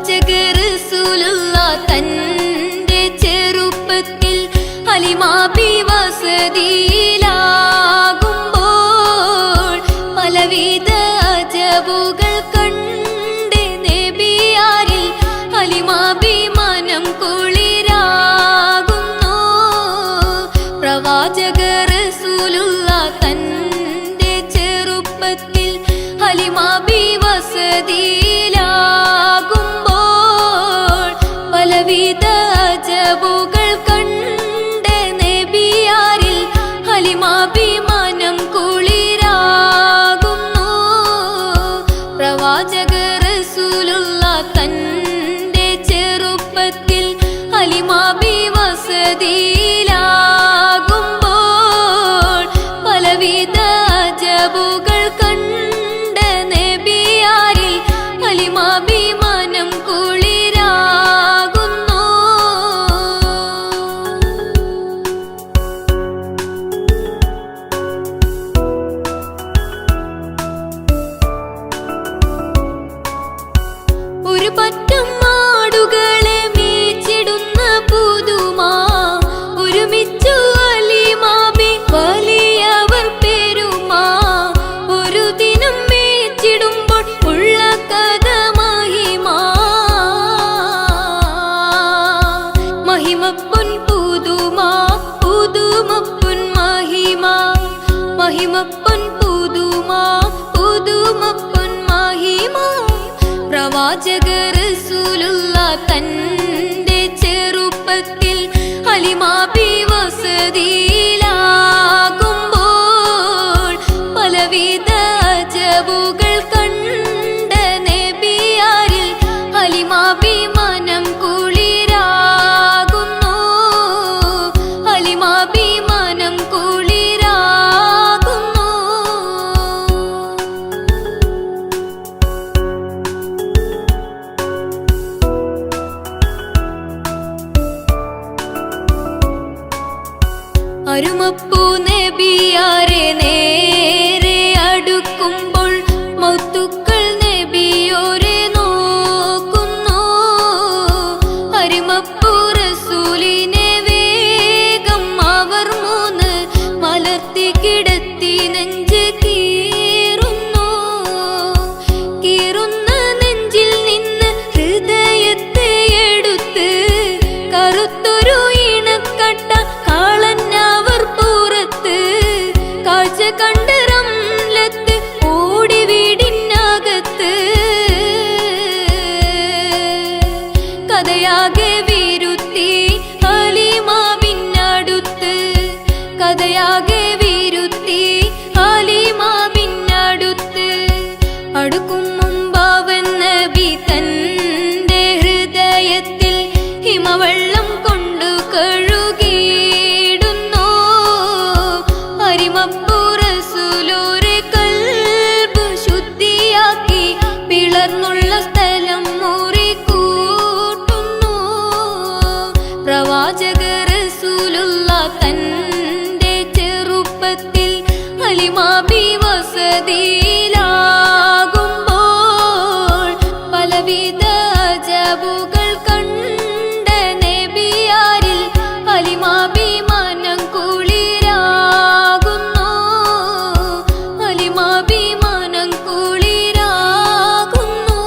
പ്രവാചകർ റസൂലുള്ള തന്റെ ചെറുപ്പത്തിൽ ഹലിമാബി വസതിയിലാകുമ്പോൾ പലവിധ അജബുകൾ കണ്ട് നബിയാരിൽ ഹലിമാബി മനം കുളിരാകുന്നു. പ്രവാചകർ റസൂലുള്ള തന്റെ ചെറുപ്പത്തിൽ ഹലിമാബി വസതിയിലാകുമ്പോൾ പലവിധ അജബുകൾ കണ്ട് നബിയാരിൽ ഹലിമാബി മനം കുളിരാകുന്നു. പ്രവാചകർ റസൂലുള്ള തന്റെ ചെറുപ്പത്തിൽ ഹലിമാബി വസതിയിലാകുമ്പോൾ പലവിധ അജബുകൾ കണ്ട് നബിയാരിൽ ഹലിമാബി മനം കുളിരാകുന്നു. ഒരു പറ്റം മാടുകളെ മേച്ചിടുന്ന പുതുമാ ഒരുമിച്ചു ഹലിമാബി വലിയവർ പെരുമാ. ഒരു ദിനം മേച്ചിടുമ്പോൾ ഉള്ള കഥ മഹിമാ. മഹിമപ്പൊൻ പുതുമാ പുതുമപ്പൊൻ മഹിമാ. മഹിമപ്പൊൻ പുതുമാ പുതുമപ്പൊൻ മഹിമാ. പ്രവാചകർ റസൂലുള്ള തന്റെ ചെറുപ്പത്തിൽ ഹലിമാബി വസതിയിലാകുമ്പോൾ പലവിധ അജബുകൾ കണ്ട് നബിയാരിൽ ഹലിമാബി മനം കുളിരാകുന്നു. ഹലിമാബി മനം കുളിരാകുന്നു. അരുമപ്പൂ നബിയാരെ നേരെ അടുക്കുമ്പോൾ മൗത്തുക്കൾ നബിയോരെ നോക്കുന്നു. അരുമപ്പൂ റസൂലിനെ വേഗം അവർ മൂന്ന് മലർത്തി കിടത്തി നെഞ്ച് കീറുന്നു. കീറുന്ന നെഞ്ചിൽ നിന്ന് ഹൃദയത്തെ എടുത്ത് കറുത്തൊരു ഇണക്കട്ട കാളന്നവർ പുറത്ത് കാഴ്ച കണ്ട് റംലത്ത് ഓടി വീടിനകത്ത്. കഥയാകെ വിരുത്തി ഹലിമാബിനടുത്ത്. കഥയാകെ വിരുത്തി ഹലിമാബിനടുത്ത്. അടുക്കും മുമ്പാവൻ നബി തന്റെ ഹൃദയത്തിൽ ഹിമവെള്ളം കൊണ്ടു കഴുകിയിടുന്നു. അരിമപ്പൂ റസൂലോരെ കൽബ് ശുദ്ധിയാക്കി പിളർന്നുള്ള സ്ഥലം മുറികൂട്ടുന്നു. പ്രവാചകർ റസൂലുള്ള തന്റെ ചെറുപ്പത്തിൽ ഹലിമാബി വസതിയിലാകുമ്പോൾ പലവിധ അജബുകൾ കണ്ട് നബിയാരിൽ ഹലിമാബി മനം കുളിരാകുന്നു. ഹലിമാബി മനം കുളിരാകുന്നു.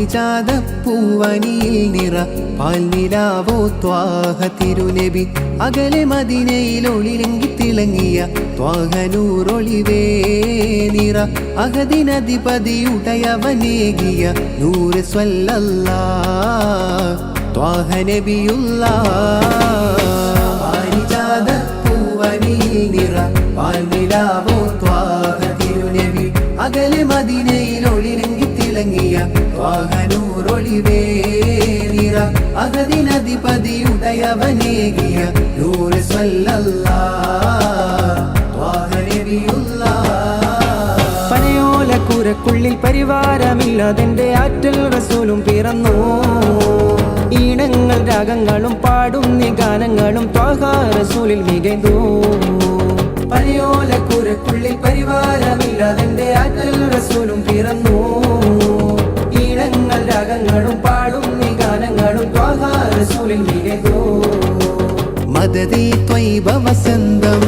പാരിജാതപ്പൂവനിയിൽ നിറ പാൽനിലാവോ ത്വാഹ തിരുനബി അകലെ മദീനയിൽ ഒളിലെങ്കി തിളങ്ങിയ ത്വാഹനൂറൊളിവേ നിറ അഹദിനധിപതിയുടയവനേകിയ നൂറ് സ്വല്ലല്ലാഹ് ത്വാഹ നബിയുല്ലാഹ് പാരിജാതപ്പൂവനിയിൽ നിറ പാൽനിലാവോ ത്വാഹ തിരുനബി അകലെ മദീനയിൽ ഒളിലെങ്കി തിളങ്ങിയ ത്വാഹനൂറൊളിവേ നിറ അഹദിനധിപതിയുടയവനേകിയ നൂറ് സ്വല്ലല്ലാഹ് ത്വാഹ നബിയുല്ലാഹ് പനയോലക്കൂരക്കുള്ളിൽ പരിവാരമില്ലാതെന്റെ ആറ്റൽ റസൂലും പിറന്നു ഈണങ്ങൾ രാഗങ്ങളും പാടുന്നി ഗാനങ്ങളും ത്വാഹ റസൂലിൽ മികൈതു പനയോലക്കൂരക്കുള്ളിൽ പരിവാരമില്ലാതെന്റെ ആറ്റൽ റസൂലും പിറന്നു ഈണങ്ങൾ രാഗങ്ങളും പാടുന്നി ഗാനങ്ങളും ത്വാഹ റസൂലിൽ മികൈതു മദദി ത്വയ്ബ വസന്തം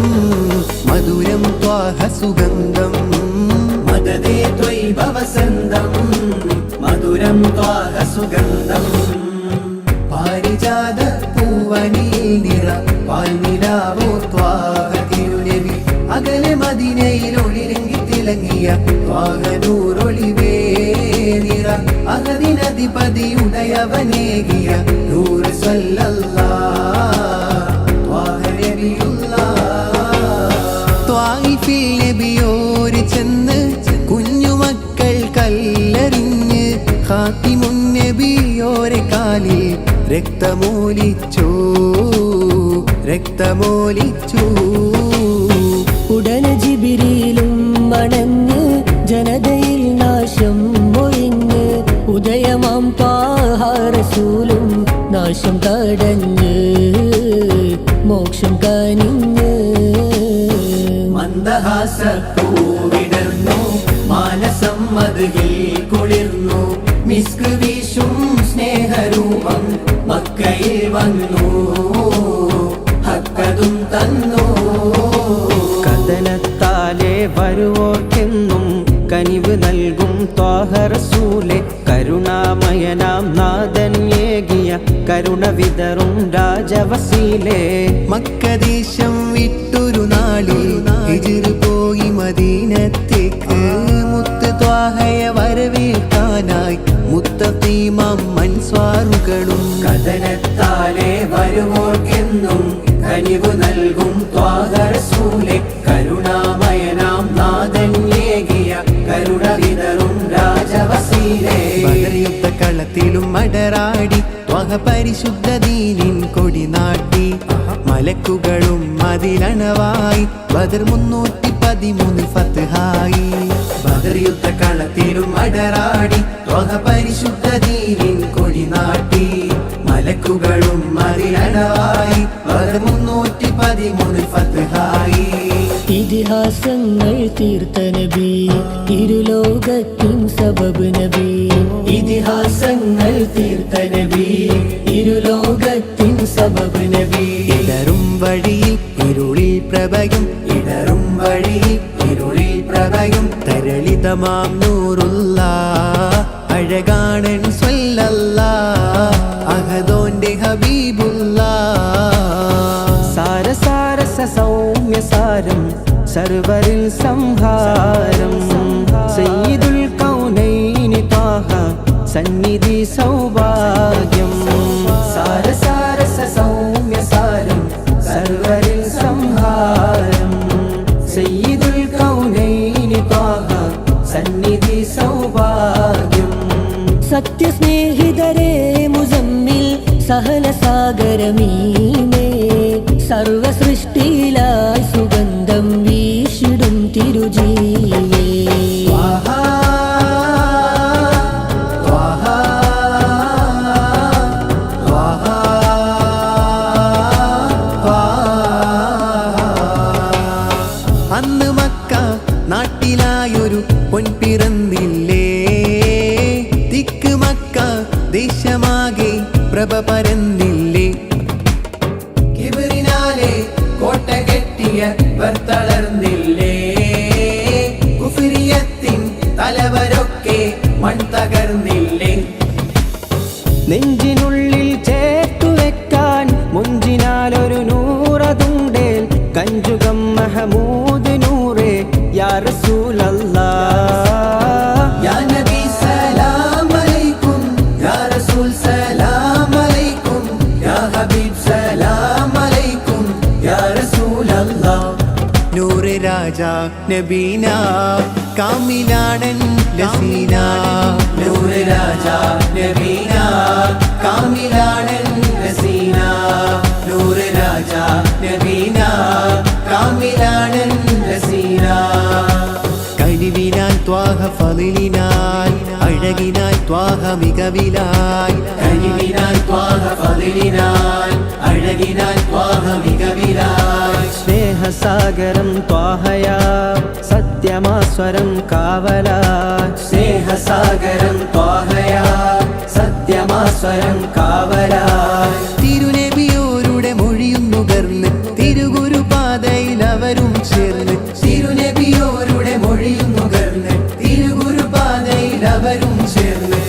മധുരം ത്വാഹ സുഗന്ധം മദദി ത്വയ്ബ വസന്തം മധുരം ത്വാഹ സുഗന്ധം പാരിജാത പൂവനിയിൽ നിറ പാൽനിലാവോ ത്വാഹ തിരുനബി അകലെ മദീനയിൽ ഒളിലെങ്കി തിളങ്ങിയ ത്വാഹനൂറൊളിവേ നിറ അഹദിനധിപതിയുടയവനേകിയ നൂറ് സ്വല്ലല്ലാഹ് ത്വാഹ നബിയുല്ലാഹ് ത്വായിഫിൽ നബിയോര് ചെന്ന് കുഞ്ഞുമക്കൾ കല്ലെറിഞ്ഞ് ഖാതിമുൻ നബിയോരെ കാലിൽ രക്തമൂലിച്ചു ഉടനെ ജിബിരിയിലും മണഞ്ഞ് ജനതയിൽ നാശം ഒഴിഞ്ഞ് ഉദയമാം ത്വാഹ റസൂലും നാശം തടഞ്ഞ് മോക്ഷം കനിഞ്ഞ് മന്ദഹാസപ്പൂവിടർന്നു മാനസം മധുകിൽ കുളിർന്നു മിസ്ക് വീശും സ്നേഹരൂപം മക്കയിൽ വന്നു ഹക്കതും തന്നു കഥനത്താലെ വരുവോർക്കെന്നും കനിവ് നൽകും ത്വാഹ റസൂലെ കരുണാമയനാം നാഥൻ ഏകിയ കരുണ വിതറും രാജവസീലേ മക്കദേശം വിട്ടൊരു നാളിൽ ഹിജ്റ് പോയി മദീനത്തേക്ക് മുത്ത് ത്വാഹയെ വരവേൽക്കാനായി മുത്തഖീമാം അൻസ്വാറുകളും കഥനത്താലെ വരുവോർക്കെന്നും കനിവ് നൽകും ത്വാഹ റസൂലെ കരുണാമയനാം നാഥൻ ഏകിയ കരുണ വിതറും രാജവസീലേ ബദർ യുദ്ധക്കളത്തിലും അടരാടി ത്വാഹ പരിശുദ്ധ ദീനിൻ കൊടി നാട്ടി മലക്കുകളും അതിലണവായി ബദർ 313 ഫത്ഹായി ബദർ യുദ്ധക്കളത്തിലും അടരാടി ത്വാഹ പരിശുദ്ധ ദീനിൻ കൊടി നാട്ടി മലക്കുകളും അതിലണവായി ബദർ 313 ഫത്ഹായി ഇതിഹാസങ്ങൾ തീർത്ത നബി ഇരുലോകത്തിൻ സബബ് നബി ഇതിഹാസങ്ങൾ തീർത്ത നബി ഇരുലോകത്തിൻ സബബ് നബി ഇടറും വഴിയിൽ ഇരുളിൽ പ്രഭയും ഇടറും വഴിയിൽ ഇരുളിൽ പ്രഭയും തരളിതമാം നൂറുള്ള അഴകാണൻ സ്വല്ലല്ലാഹ് അഹദോന്റെ ഹബീബുല്ലാഹ് സാരസാരസ സൗമ്യസാരം സർവരിൽ സംഹാരം സയ്യിദുൽ കൗനൈനി ത്വാഹ സന്നിധി സൗഭാഗ്യം സാരസാരസ സൗമ്യസാരം സർവരിൽ സംഹാരം സയ്യിദുൽ കൗനൈനി ത്വാഹ സന്നിധി സൗഭാഗ്യം സത്യസ്നേഹിതരേ മുസമ്മിൽ സഹനസാഗരമീമേ സർവസൃഷ്ടിയിലായി സുഗന്ധം വീശിടും തിരുജീവേ അന്ന് മക്ക നാട്ടിലായൊരു പൊൻപിറന്നില്ലേ തിക്ക് മക്ക ദേശമാകെ പ്രഭ പരന്നില്ലേ കിബറിനാലെ കോട്ട കെട്ടിയ തളർന്നില്ലേ കുഫിരിയത്തിൻ തലവരൊക്കെ മൺ തകർന്നില്ലേ നെഞ്ചിനുള്ളിൽ ചേർത്തു വെക്കാൻ മുഞ്ചിനാലൊരു നൂറതുണ്ടേൽ കഞ്ചുകം മഹമൂദ് നൂറേ യാ റസൂലല്ലാഹ് യാ നബി സലാം അലൈക്കും യാ റസൂൽ സലാം അലൈക്കും യാ ഹബീബ് സലാം അലൈക്കും യാ റസൂലല്ലാഹ് നൂറ് രാജാ നബീന കാമിലാടൻ ലസീന നൂറ് രാജാ നബീന കാമിലാടൻ ലസീന നൂറ് രാജാ നബീന കാമിലാടൻ ലസീന കഴിവിനാൽ ത്വാഹ ഫളിലിനാൽ അഴകിനാൽ ത്വാഹ മികവിലാൽ കഴിവിനാൽ ത്വാഹ ഫളിലിനാൽ അഴകിനാൽ ത്വാഹ മികവിലാൽ സ്നേഹസാഗരം ത്വാഹയാ സത്യമാസ്വരം കാവലാ സ്നേഹസാഗരം ത്വാഹയാ സത്യമാസ്വരം കാവലാ തിരുനബിയോരുടെ മൊഴിയും നുകർന്ന് തിരുഗുരുപാതയിൽ അവരും ചേർന്ന് തിരുനബിയോരുടെ മൊഴിയും നുകർന്ന് തിരുഗുരുപാതയിൽ അവരും ചേർന്ന്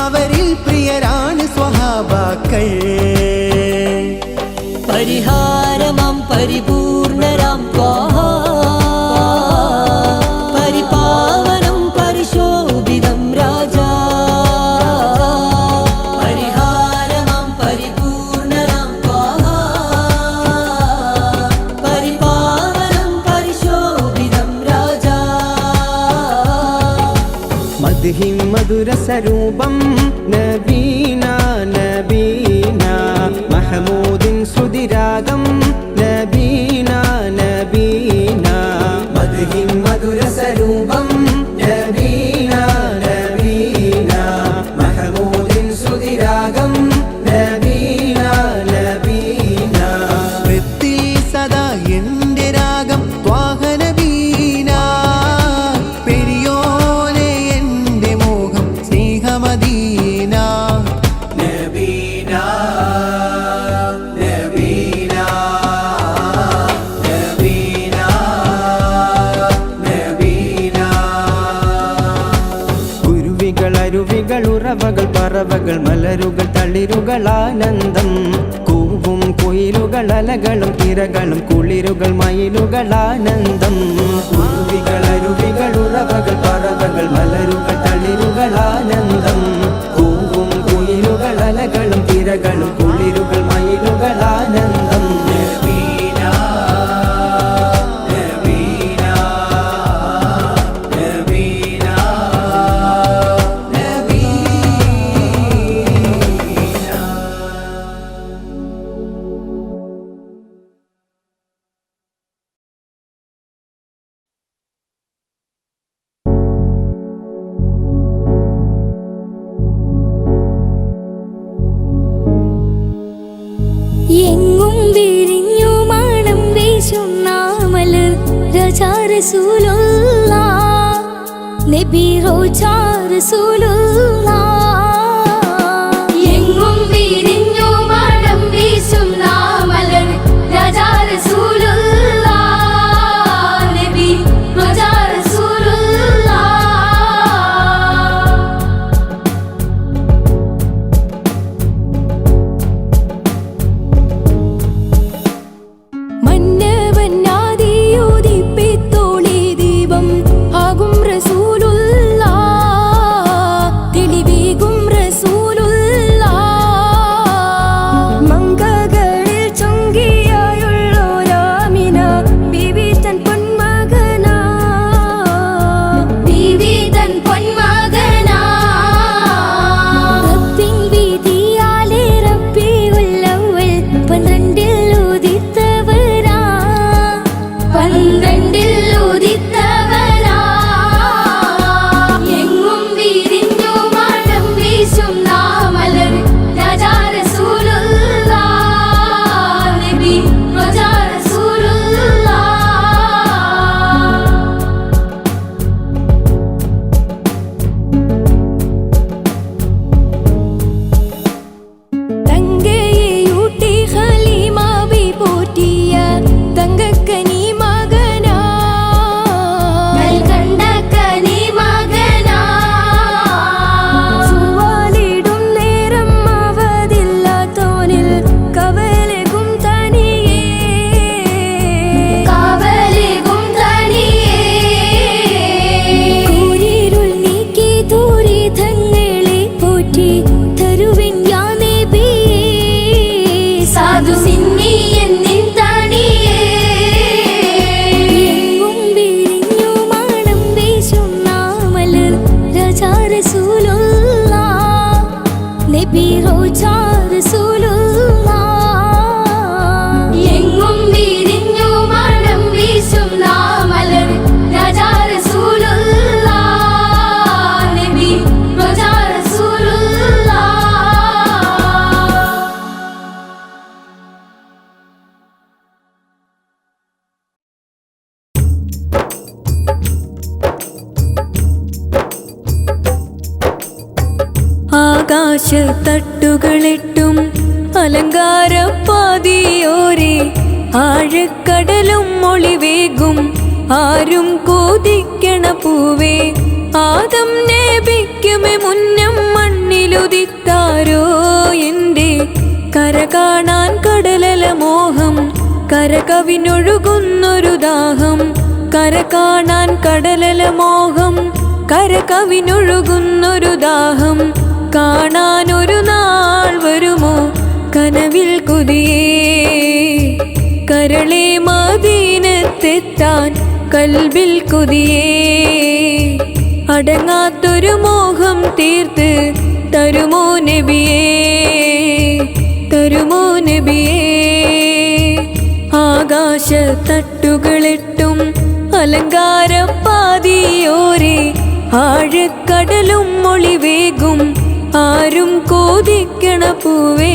അവരിൽ പ്രിയരാണ് സ്വഹാബാക്കൾ പരിഹാരമാം പരിപൂർണരാം ത്വാഹ പരിപാവനം പരിശോഭിതം രാജാ പരിഹാരമാം പരിപൂർണരാം ത്വാഹ പരിപാവനം പരിശോഭിതം രാജാ മദ്ഹിം മധുരസരൂപം നബീന നബീന മഹമൂദിൻ ശ്രുതിരാഗം നബീന നബീന മദ്ഹിം മധുരസരൂപം നബീന നബീന മഹമൂദിൻ ശ്രുതിരാഗം നബീന നബീന വൃത്തിൽ സദാ എന്റെ രാഗം ത്വാഹ നബീന പെരിയോനെ എന്റെ മോഹം സ്നേഹമദീന നബീന നബീന നബീന നബീന കുരുവികൾ അരുവികൾ ഉറവകൾ പറവകൾ മലരുകൾ തളിരുകൾ ആനന്ദം കൂവും കുയിലുകൾ അലകളും തിരകളും കുളിരുകൾ മയിലുകൾ ആനന്ദം കുരുവികൾ അരുവികൾ ഉറവകൾ പറവകൾ മലരുകൾ തളിരുകൾ ആനന്ദം കൂവും കുയിലുകൾ അലകളും തിരകളും കുളിരുകൾ മയിലുകൾ ആനന്ദം നബീന നബീന നബീന നബീന എങ്ങും വിരിഞ്ഞു മണം വീശുന്ന മലർ റജാ റസൂലുള്ളാഹ് നബി റോജാ റസൂലുള്ളാഹ് എങ്ങും വിരിഞ്ഞു മണം വീശുന്ന മലർ റജാ റസൂലുള്ളാഹ് നബി റോജാ റസൂലുള്ളാഹ് മന്നവന്നാദിയോദിപ്പിത്തോളി ദീപം ആകും റസൂലുള്ളാഹ് തെളിവേ ആകാശത്തട്ടുകളെട്ടും അലങ്കാരപ്പാതിയോരെ ആഴക്കടലും ഒളിവേകും ആരും കോതിക്കണ പൂവേ ആദം നബിക്കുമേ മുന്നം മണ്ണിലുദിത്താരോ എൻ്റെ കര കാണാൻ കടലല മോഹം കര കവിനൊഴുകുന്നൊരു ദാഹം കര കാണാൻ കടലല മോഹം കര കവിനൊഴുകുന്നൊരു ദാഹം കാണാനൊരു നാൾ വരുമോ കനവിൽ കൊതിയേ കരളെ മദീനത്തെത്താൻ കൽബിൽ കൊതിയേ അടങ്ങാത്തൊരു മോഹം തീർത്ത് തരുമോ നബിയേ തരുമോ നബിയേ ആകാശത്തട്ടുകളെട്ടും അലങ്കാരപ്പാതിയോരെ ആഴക്കടലും ഒളിവേകും ആരും കോതിക്കണ പൂവേ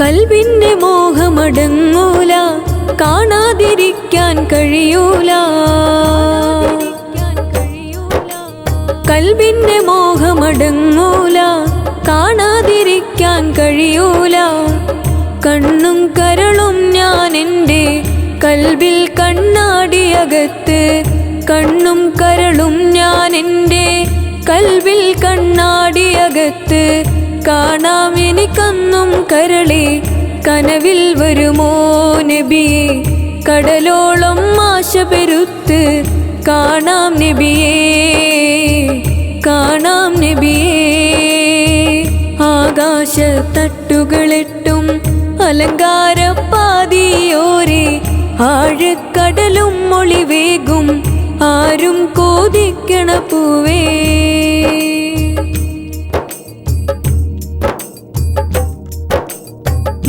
കൽബിന്റെ മോഹമടങ്ങൂല കാണാതിരിക്കാൻ കഴിയൂല കൽബിന്റെ മോഹമടങ്ങൂല കാണാതിരിക്കാൻ കഴിയൂല കണ്ണും കരളും ഞാൻ എൻ്റെ കൽബിൽ കണ്ണാടിയകത്ത് കണ്ണും കരളും ഞാൻ എൻ്റെ കൽബിൽ കണ്ണാടിയകത്ത് കാണാം എനിക്കന്നും കരളെ കനവിൽ വരുമോ നബിയേ കടലോളം ആശ പെരുത്ത് കാണാം നബിയേ കാണാം നബിയേ ആകാശത്തട്ടുകളെട്ടും അലങ്കാരപ്പാതിയോരെ ആഴക്കടലും ഒളിവേകും ആരും കോതിക്കണ പൂവേ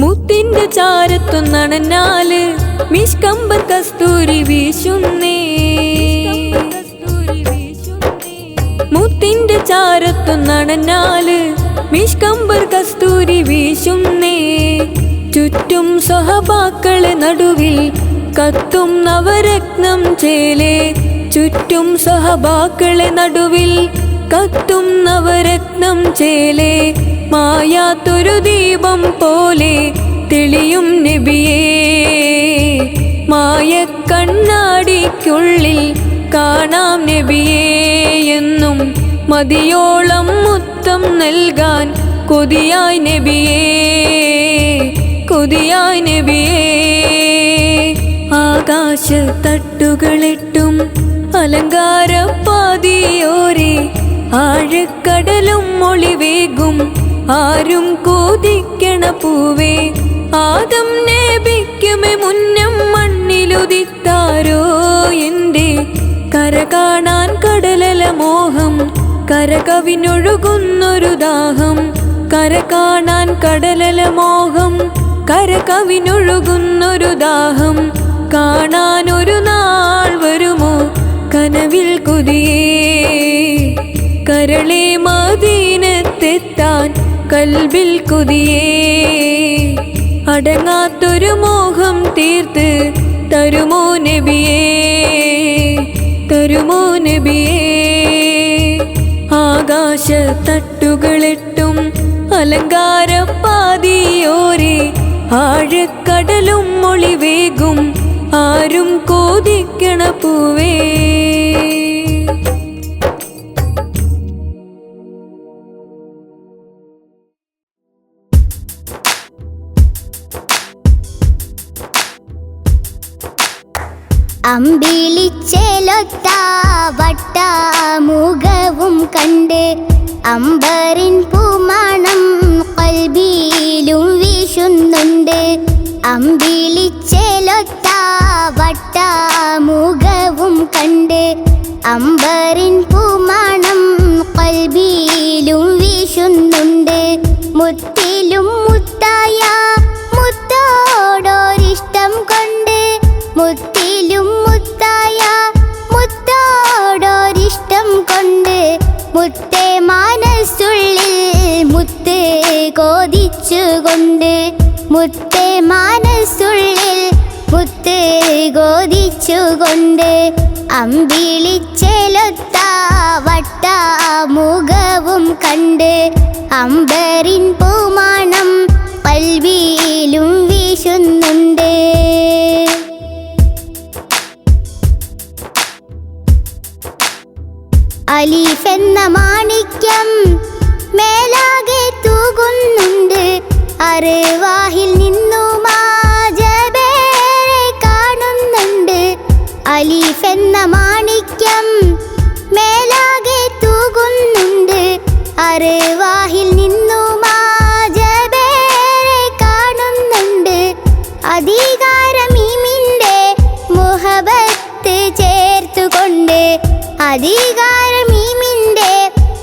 മുത്തിന്റെ ചാരത്തു നടന്നാല് മിഷ്കമ്പർ കസ്തൂരി വീശുന്നേ മുത്തിന്റെ ചാരത്തു നടന്നാല് മിഷ്കമ്പർ കസ്തൂരി വീശുന്നേ ചുറ്റും സ്വഹബാക്കളെ നടുവിൽ കത്തും നവരത്നം ചേലേ ചുറ്റും സ്വഹബാക്കളെ നടുവിൽ കത്തും നവരത്നം ചേലേ മായാത്തൊരു ദീപം പോലെ തെളിയും നബിയേ മായക്കണ്ണാടിക്കുള്ളിൽ കാണാം നബിയേ എന്നും മതിയോളം മുത്തം നൽകാൻ കൊതിയായി നബിയേ കൊതിയായി നബിയേ ആകാശത്തട്ടുകളെട്ടും അലങ്കാരപ്പാതിയോരെ ആഴക്കടലും ഒളിവേകും ആരും കോതിക്കണ പൂവേ ആദം നബിക്കുമേ മുന്നം മണ്ണിലുദിത്താരോ എൻ്റെ കര കാണാൻ കടലല മോഹം കര കവിനൊഴുകുന്നൊരു ദാഹം കര കാണാൻ കടലല മോഹം കര കവിനൊഴുകുന്നൊരു ദാഹം കാണാനൊരു നാൾ വരുമോ കനവിൽ കൊതിയേ കരളെ മദീനത്തെത്താൻ കൽബിൽ കൊതിയേ അടങ്ങാത്തൊരു മോഹം തീർത്ത് തരുമോ നബിയേ തരുമോ നബിയേ ആകാശത്തട്ടുകളെട്ടും അലങ്കാരപ്പാതിയോരെ ആഴക്കടലും ഒളിവേകും ആരും കോതിക്കണ പൂവേ അമ്പിളിച്ചേലൊത്ത വട്ടമുഖവും കണ്ട് അമ്പറിൻ പൂമണം കൽബിലും വീശുന്നുണ്ട് അമ്പിളിച്ചേലൊത്ത വട്ടമുഖവും കണ്ട് അമ്പറിൻ പൂമണം കൽബിലും വീശുന്നുണ്ട് മുത്തിലും മുത്തായ മുത്തോടൊരിഷ്ടം കൊണ്ട് മുത്തിലും മുത്തായ മുത്തോടൊരിഷ്ടം കൊണ്ട് മുത്തേ മനസ്സുള്ളിൽ മുത്ത് കോതിച്ചുകൊണ്ട് മുത്തേ മനസ്സുള്ളിൽ മുത്ത് കോതിച്ചുകൊണ്ട് അമ്പിളിച്ചേലൊത്ത വട്ടമുഖവും കണ്ട് അമ്പരിൻ പൂമാണം കൽവിയിലും വീശുന്നുണ്ട്. അലീഫ് എന്ന മാണിക്യം മേലാകെ തൂകുന്നുണ്ട്. അർവാഹിൽ നിന്നും ആജബേറെ കാണുന്നുണ്ട്. അലീഫ് എന്ന മാണിക്യം മേലാകെ തൂകുന്നുണ്ട്. അർവാഹിൽ നിന്നും ആജബേറെ കാണുന്നുണ്ട്. അധികാരമീമിൻ്റെ മുഹബത്ത് ചേർത്തുകൊണ്ട് അധികാരമീമിൻ്റെ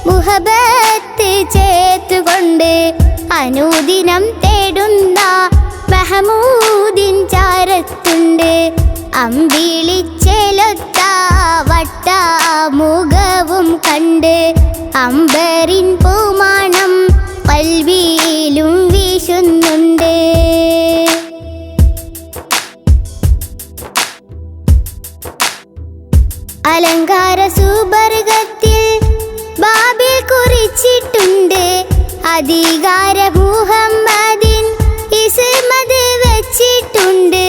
മുഹബത്ത് ചേർത്തുകൊണ്ട് അനുദിനം തേടുന്ന മഹമൂദിൻ ചാരത്തുണ്ട്. അമ്പിളിച്ചേലൊത്ത വട്ടമുഖവും കണ്ട് അമ്പരിൻ പൂമാണം കൽവിയിലും വീശുന്നുണ്ട്. അലങ്കാര സുബർഗത്തിൽ ബാബിൽ കുറിച്ചിട്ടുണ്ട്. അധികാര മുഹമ്മദിൻ ഇസ്മത് വെച്ചിട്ടുണ്ട്.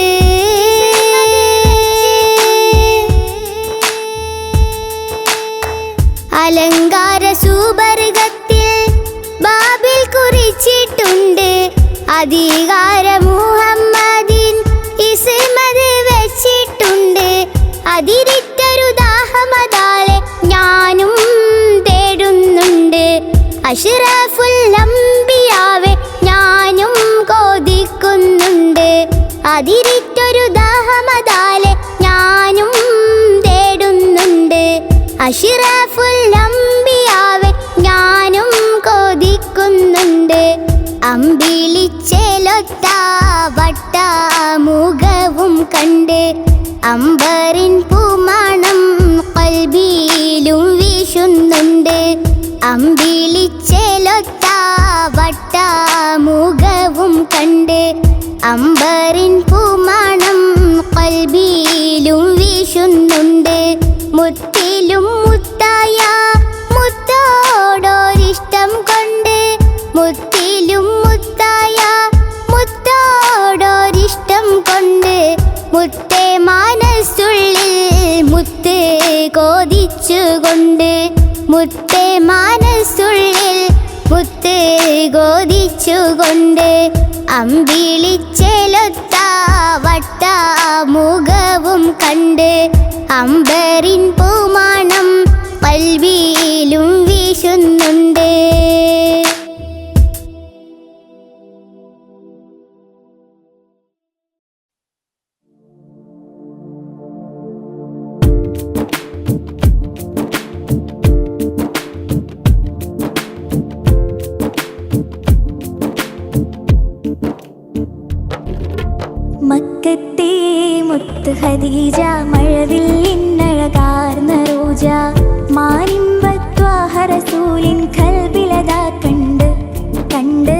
അലങ്കാര സുബർഗത്തിൽ ബാബിൽ കുറിച്ചിട്ടുണ്ട്. അധികാര മുഹമ്മദിൻ ഇസ്മത് വെച്ചിട്ടുണ്ട്. അതിരിട്ടൊരു ദാഹമതാലെ ഞാനും തേടുന്നുണ്ട്. അഷ്റഫുൽ അംബിയാവെ ഞാനും കൊതിക്കുന്നുണ്ട്. അതിരിട്ടൊരു ദാഹമതാലെ ഞാനും തേടുന്നുണ്ട്. അഷ്റഫുൽ അംബിയാവെ ഞാനും കൊതിക്കുന്നുണ്ട്. അമ്പിളിച്ചേലൊത്ത വട്ടമുഖവും കണ്ട് അമ്പരിൻ പൂമാണം കൽബിയിലും വീശുന്നുണ്ട്. അമ്പിളിച്ചേലൊത്ത വട്ടമുഖവും കണ്ട് അമ്പരിൻ പൂമാണം കൽബിയിലും വീശുന്നുണ്ട്. മുത്തിലും മുത്തായ മുത്തോടൊരിഷ്ടം കൊണ്ട് മുത്തിലും മുത്തായ മുത്തോടൊരിഷ്ടം കൊണ്ട് മുത്തേ മനസ്സുള്ളിൽ മുത്ത് കോതിച്ചുകൊണ്ട് മുത്തേ മനസ്സുള്ളിൽ മുത്ത് കോതിച്ചുകൊണ്ട് അമ്പിളിച്ചേലൊത്ത വട്ടമുഖവും കണ്ട് അമ്പരിൻ പൂമാണം കൽവിയിലും വീശുന്നുണ്ട്. മക്കത്തെ മുത്ത് ഖദീജ മഴവില്ലിന്നഴകാർന്ന റോജ മാനിമ്പത്വാഹ റസൂലിൻ ഖൽബിലതാ കണ്ട് കണ്ട്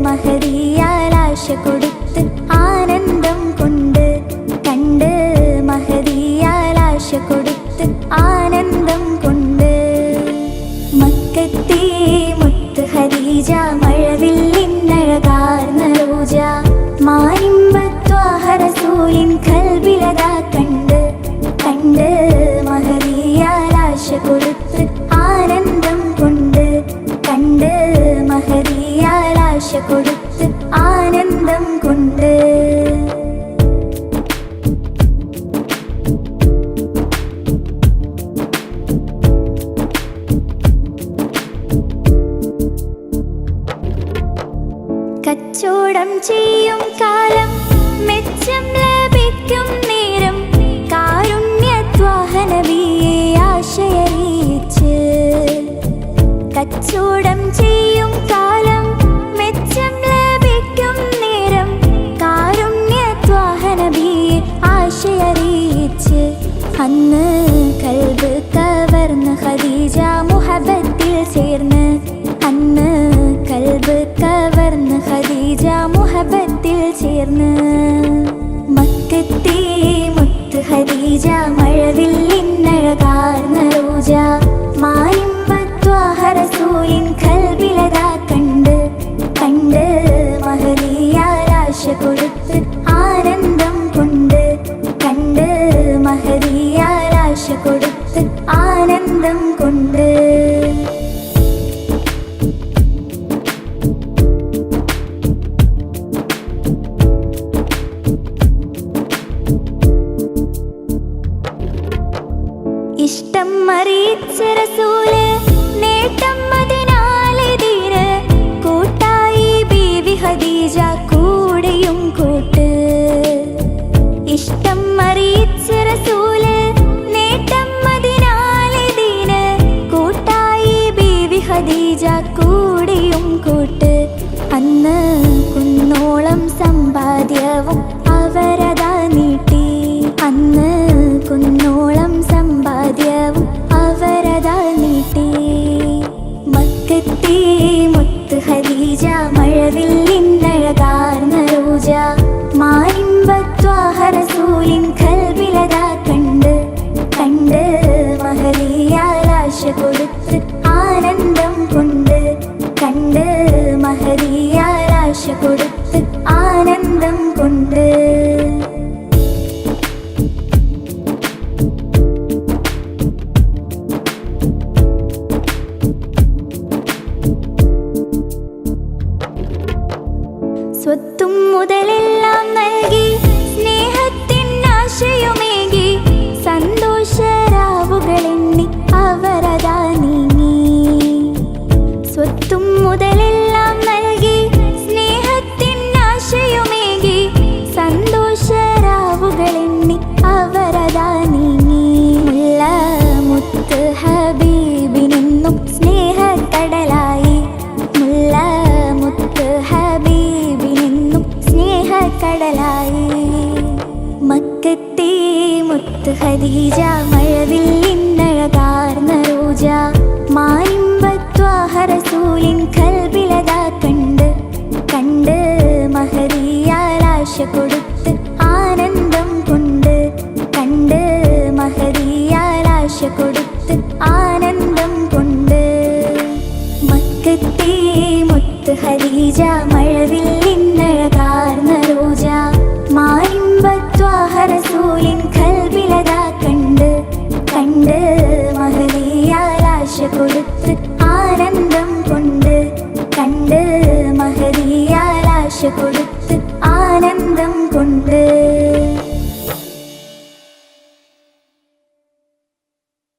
മഹദിയാലാശ കൊടുത്ത് ആനന്ദം കൊണ്ട് കണ്ട് മഹദിയാലാശ കൊടുത്ത് ആനന്ദം കൊണ്ട് മക്കത്തെ മുത്ത് ഖദീജ മഴവില്ലിന്നഴകാർന്ന റോജ മാനിമ്പത്വാഹ റസൂലിൻ ഖൽബിലതാ കണ്ട് കണ്ട് മഹദിയാലാശ കൊടുത്ത് ആനന്ദം കൊണ്ട് കണ്ട് മഹദിയാലാശ കൊടുത്ത് ആനന്ദം കൊണ്ട് കച്ചോടം ചെയ്യും കാലം മെച്ചം ലഭിക്കും നേരം കാരുണ്യത്വാഹ നബിയെ ആശയറിയിച്ച് കച്ചോടം ചെയ്യും കാലം മെച്ചം ലഭിക്കും നേരം കാരുണ്യത്വാഹ നബിയെ ആശയറിയിച്ച് അന്ന് കൽബ് കവർന്ന് ഖദീജ മുഹബത്തിൽ ചേർന്ന് അന്ന് കൽബ് കവർന്ന് ഖദീജ മുഹബത്തിൽ ചേർന്ന് മക്കത്തെ മുത്ത് ഖദീജ മഴവില്ലിന്ന സമ്പാദ്യവും അവരതാ നീട്ടി. അന്ന് കുന്നോളം സമ്പാദ്യവും അവരതാ നീട്ടി. മക്കത്തെ മുത്ത് ഖദീജ മഴവില്ലിന്നഴകാർന്ന റോജ മാരിമ്പത്വാഹ റസൂലിൻ കൽബിലതാ കണ്ട് കണ്ട് മഹദിയാലാശ കൊടുത്ത് ആനന്ദം കൊണ്ട് കണ്ട് മഹദിയാലാശ കൊടുത്ത് ആനന്ദം കൊണ്ട്. സ്വത്തും മുതലെല്ലാം നൽകി സ്നേഹത്തിൻ ആശയുമേകി സന്തോഷരാവുകളെണ്ണി അവരതാ നീങ്ങി. സ്വത്തും മുതലെല്ലാം നൽകി സ്നേഹത്തിൻ ആശയുമേകി സന്തോഷരാവുകളെണ്ണി അവരതാ നീങ്ങി. മുല്ല മുത്ത് ഹബീബിനെന്നും സ്നേഹക്കടലായി. മുല്ല മുത്ത് ഹബീബിനെന്നും സ്നേഹക്കടലായി. മക്കത്തെ മുത്ത് ഖദീജ മഴവില്ലിന്നഴകാർന്ന റോജ മാരി